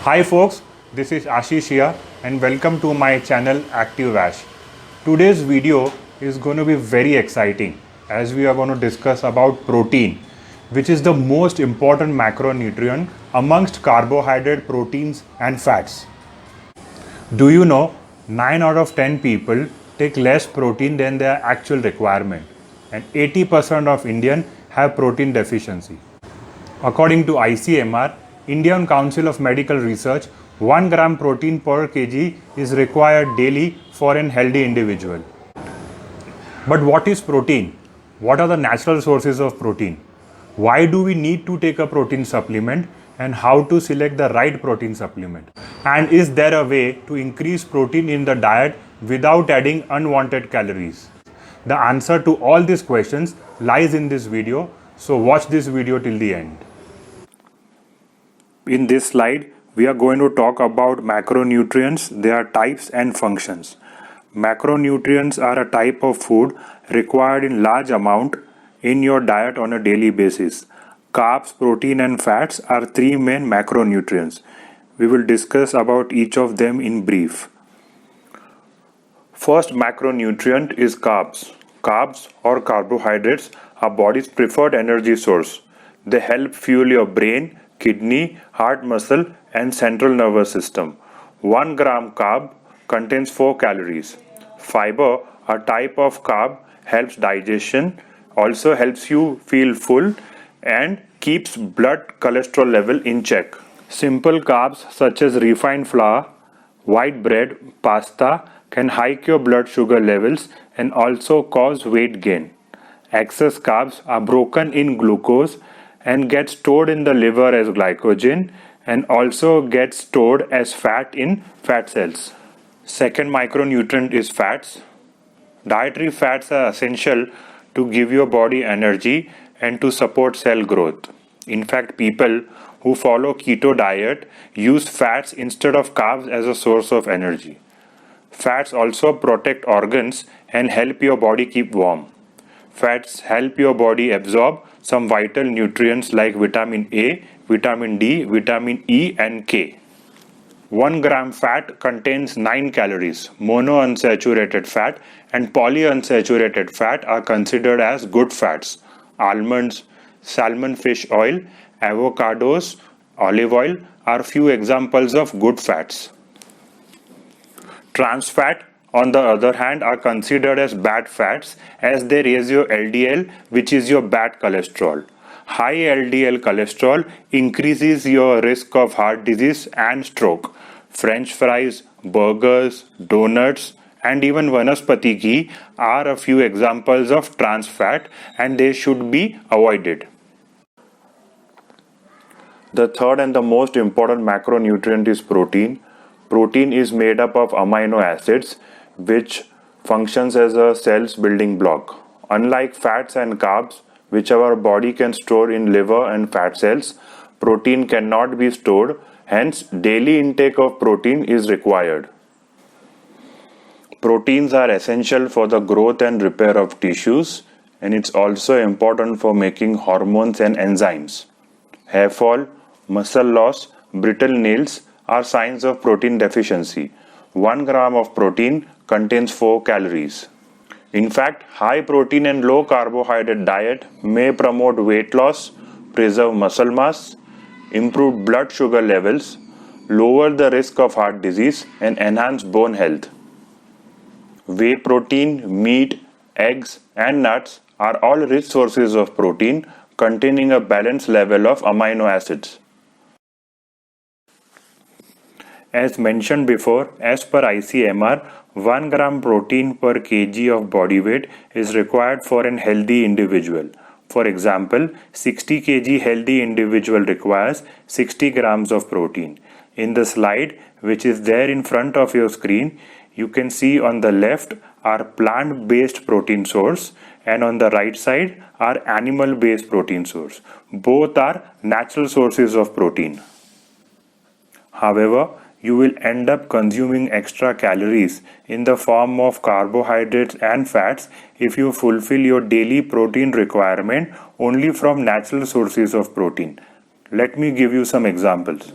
Hi folks, this is Ashish here and welcome to my channel Active Ash. Today's video is going to be very exciting as we are going to discuss about protein, which is the most important macronutrient amongst carbohydrate, proteins and fats. Do you know 9 out of 10 people take less protein than their actual requirement and 80% of Indians have protein deficiency. According to ICMR, Indian Council of Medical Research, 1 gram protein per kg is required daily for an healthy individual. But what is protein? What are the natural sources of protein? Why do we need to take a protein supplement and how to select the right protein supplement? And is there a way to increase protein in the diet without adding unwanted calories? The answer to all these questions lies in this video, so watch this video till the end. In this slide, we are going to talk about macronutrients, their types and functions. Macronutrients are a type of food required in large amount in your diet on a daily basis. Carbs, protein and fats are three main macronutrients. We will discuss about each of them in brief. First macronutrient is carbs. Carbs or carbohydrates are body's preferred energy source. They help fuel your brain, kidney, heart muscle and central nervous system. 1 gram carb contains 4 calories. Fiber, a type of carb, helps digestion, also helps you feel full and keeps blood cholesterol level in check. Simple carbs such as refined flour, white bread, pasta can hike your blood sugar levels and also cause weight gain. Excess carbs are broken in glucose and get stored in the liver as glycogen and also get stored as fat in fat cells. Second micronutrient is fats. Dietary fats are essential to give your body energy and to support cell growth. In fact, people who follow keto diet use fats instead of carbs as a source of energy. Fats also protect organs and help your body keep warm. Fats help your body absorb some vital nutrients like vitamin A, vitamin D, vitamin E and K. 1 gram fat contains 9 calories. Monounsaturated fat and polyunsaturated fat are considered as good fats. Almonds, salmon fish oil, avocados, olive oil are few examples of good fats. Trans fat, on the other hand, are considered as bad fats as they raise your LDL, which is your bad cholesterol. High LDL cholesterol increases your risk of heart disease and stroke. French fries, burgers, donuts, and even Vanaspati ghee are a few examples of trans fat and they should be avoided. The third and the most important macronutrient is protein. Protein is made up of amino acids which functions as a cell's building block. Unlike fats and carbs, which our body can store in liver and fat cells, protein cannot be stored, hence daily intake of protein is required. Proteins are essential for the growth and repair of tissues, and it's also important for making hormones and enzymes. Hair fall, muscle loss, brittle nails are signs of protein deficiency. 1 gram of protein contains 4 calories. In fact, high protein and low carbohydrate diet may promote weight loss, preserve muscle mass, improve blood sugar levels, lower the risk of heart disease and enhance bone health. Whey protein, meat, eggs and nuts are all rich sources of protein containing a balanced level of amino acids. As mentioned before, as per ICMR, 1 gram protein per kg of body weight is required for an healthy individual. For example, 60 kg healthy individual requires 60 grams of protein. In the slide, which is there in front of your screen, you can see on the left are plant-based protein source and on the right side are animal-based protein source. Both are natural sources of protein. However, you will end up consuming extra calories in the form of carbohydrates and fats if you fulfill your daily protein requirement only from natural sources of protein. Let me give you some examples.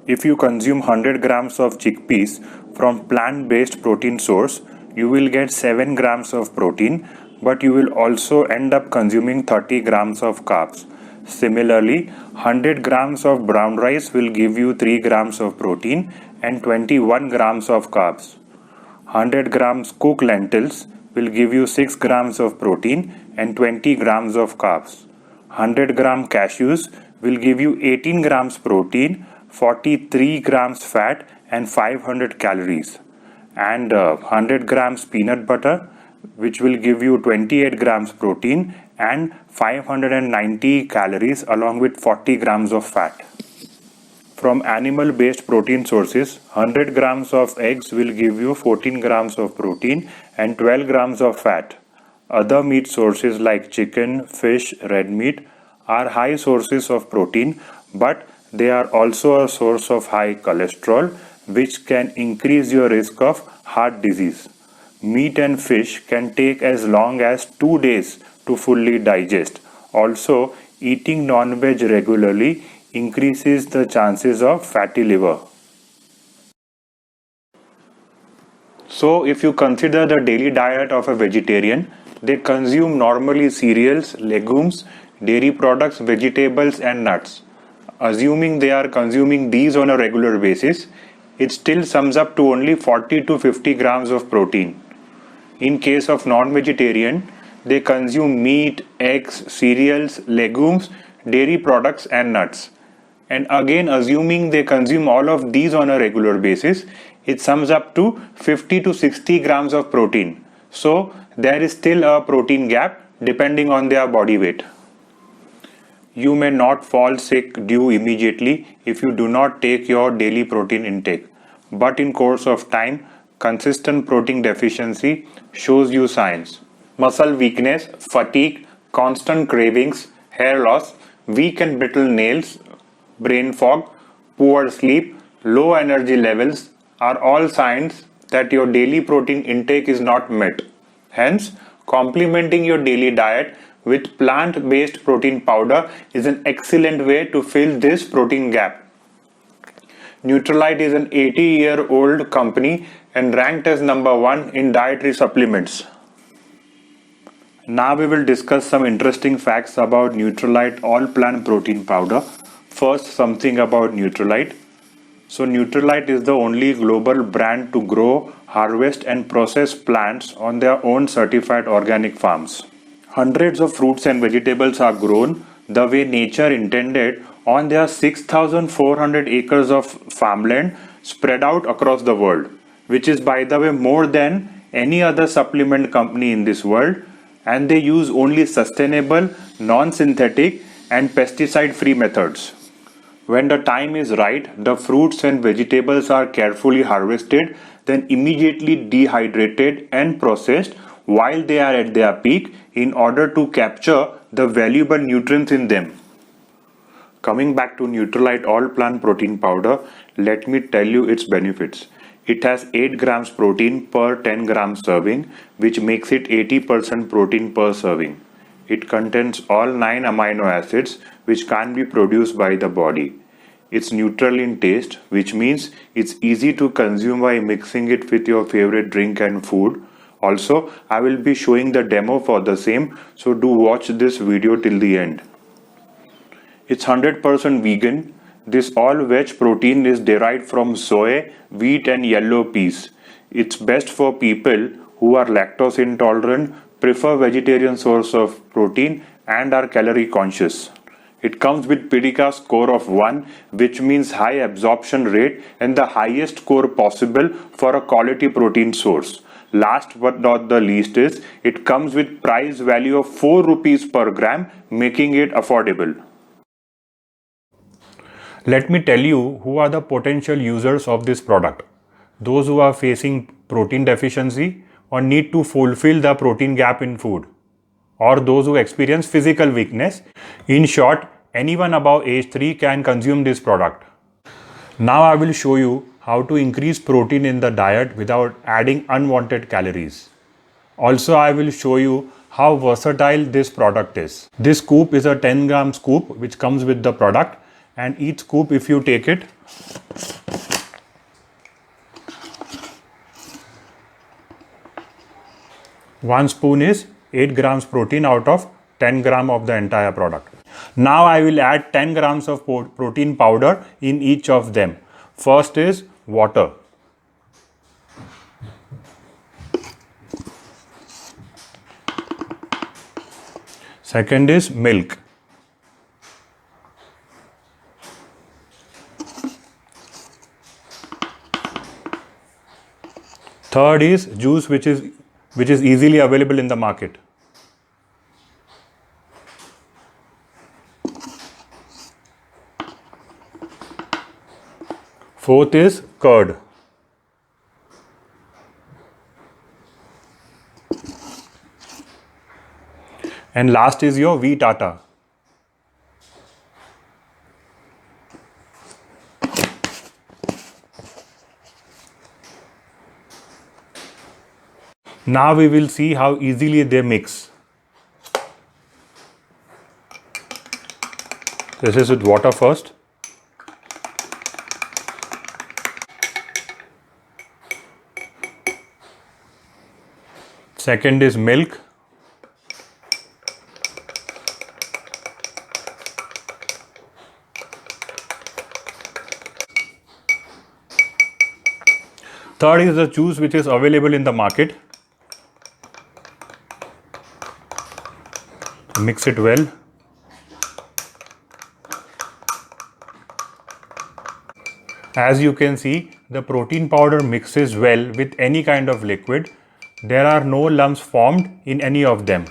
If you consume 100 grams of chickpeas from plant-based protein source, you will get 7 grams of protein, but you will also end up consuming 30 grams of carbs. Similarly, 100 grams of brown rice will give you 3 grams of protein and 21 grams of carbs. 100 grams cooked lentils will give you 6 grams of protein and 20 grams of carbs. 100 gram cashews will give you 18 grams protein, 43 grams fat and 500 calories. And 100 grams peanut butter, which will give you 28 grams protein and 590 calories along with 40 grams of fat. From animal-based protein sources, 100 grams of eggs will give you 14 grams of protein and 12 grams of fat. Other meat sources like chicken, fish, red meat are high sources of protein, but they are also a source of high cholesterol, which can increase your risk of heart disease. Meat and fish can take as long as 2 days to fully digest. Also, eating non-veg regularly increases the chances of fatty liver. So, if you consider the daily diet of a vegetarian, they consume normally cereals, legumes, dairy products, vegetables and nuts. Assuming they are consuming these on a regular basis, it still sums up to only 40 to 50 grams of protein. In case of non-vegetarian, they consume meat, eggs, cereals, legumes, dairy products and nuts. And again, assuming they consume all of these on a regular basis, it sums up to 50 to 60 grams of protein. So there is still a protein gap depending on their body weight. You may not fall sick due immediately if you do not take your daily protein intake. But in course of time, consistent protein deficiency shows you signs. Muscle weakness, fatigue, constant cravings, hair loss, weak and brittle nails, brain fog, poor sleep, low energy levels are all signs that your daily protein intake is not met. Hence, complementing your daily diet with plant-based protein powder is an excellent way to fill this protein gap. Nutrilite is an 80-year-old company and ranked as number 1 in dietary supplements. Now we will discuss some interesting facts about Nutrilite all-plant protein powder. First, something about Nutrilite. So Nutrilite is the only global brand to grow, harvest and process plants on their own certified organic farms. Hundreds of fruits and vegetables are grown the way nature intended on their 6,400 acres of farmland spread out across the world, which is by the way more than any other supplement company in this world, and they use only sustainable, non-synthetic and pesticide-free methods. When the time is right, the fruits and vegetables are carefully harvested, then immediately dehydrated and processed while they are at their peak in order to capture the valuable nutrients in them. Coming back to Nutrilite all plant protein powder, let me tell you its benefits. It has 8 grams protein per 10 grams serving, which makes it 80% protein per serving. It contains all 9 amino acids which can be produced by the body. It's neutral in taste, which means it's easy to consume by mixing it with your favorite drink and food. Also, I will be showing the demo for the same, so do watch this video till the end. It's 100% vegan. This all-veg protein is derived from soy, wheat and yellow peas. It's best for people who are lactose intolerant, prefer vegetarian source of protein and are calorie conscious. It comes with PIDCA score of 1, which means high absorption rate and the highest score possible for a quality protein source. Last but not the least is, it comes with price value of 4 rupees per gram, making it affordable. Let me tell you who are the potential users of this product. Those who are facing protein deficiency or need to fulfill the protein gap in food, or those who experience physical weakness. In short, anyone above age 3 can consume this product. Now I will show you how to increase protein in the diet without adding unwanted calories. Also, I will show you how versatile this product is. This scoop is a 10 gram scoop which comes with the product, and each scoop, if you take it, 1 spoon is 8 grams protein out of 10 gram of the entire product. Now I will add 10 grams of protein powder in each of them. First is water. Second is milk. Third is juice which is easily available in the market. Fourth is curd. And last is your wheat atta. Now we will see how easily they mix. This is with water first. Second is milk. Third is the juice which is available in the market. Mix it well. As you can see, the protein powder mixes well with any kind of liquid. There are no lumps formed in any of them.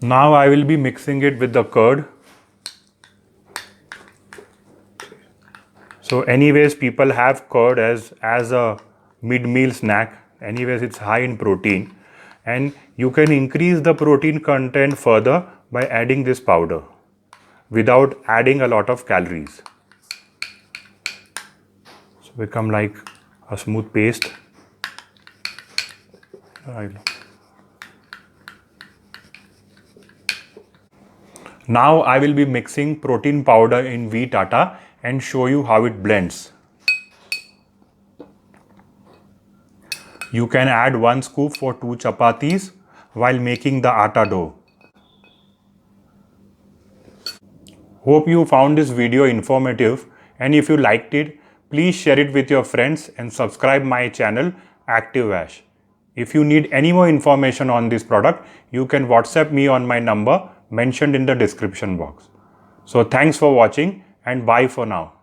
Now I will be mixing it with the curd. So anyways, people have curd as a mid-meal snack. Anyways, it's high in protein. And you can increase the protein content further by adding this powder without adding a lot of calories. So become like a smooth paste. Now I will be mixing protein powder in wheat atta and show you how it blends. You can add 1 scoop for 2 chapatis while making the atta dough. Hope you found this video informative, and if you liked it, please share it with your friends and subscribe my channel Active Ash. If you need any more information on this product, you can WhatsApp me on my number mentioned in the description box. So thanks for watching and bye for now.